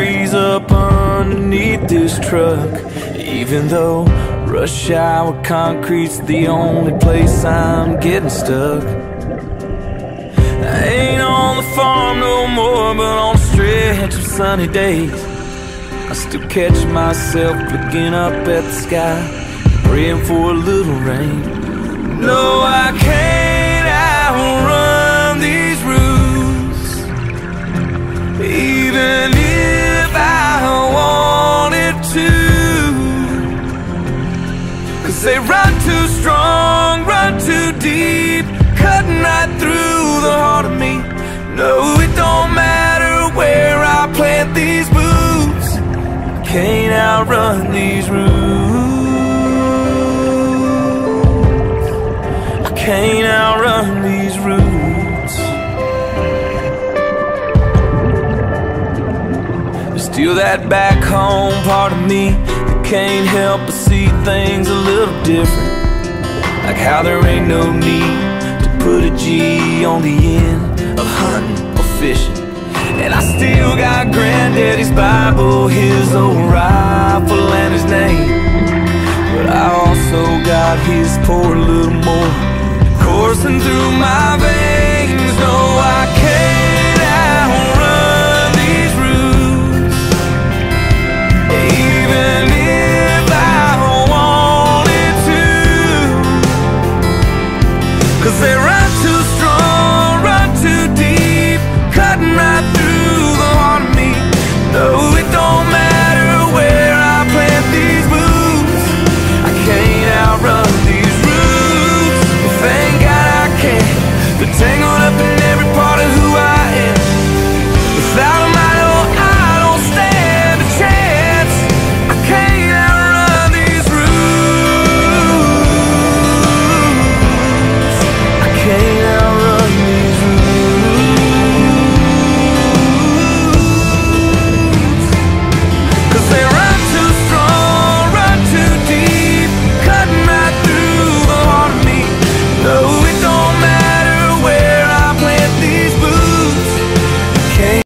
freeze up underneath this truck. Even though rush hour concrete's the only place I'm getting stuck. I ain't on the farm no more, but on a stretch of sunny days I still catch myself looking up at the sky, praying for a little rain. No, I can't outrun these roots, even if I wanted to, 'cause they run too strong, run too deep, cutting right through the heart of me. No, it don't matter where I plant these boots, can't outrun these roots. I can't outrun these roots. There's still that back home part of me that can't help but see things a little different, like how there ain't no need to put a G on the end of hunting or fishing. And I still got granddaddy's Bible, his old rifle and his name, but I also got his poor little more coursing through my veins.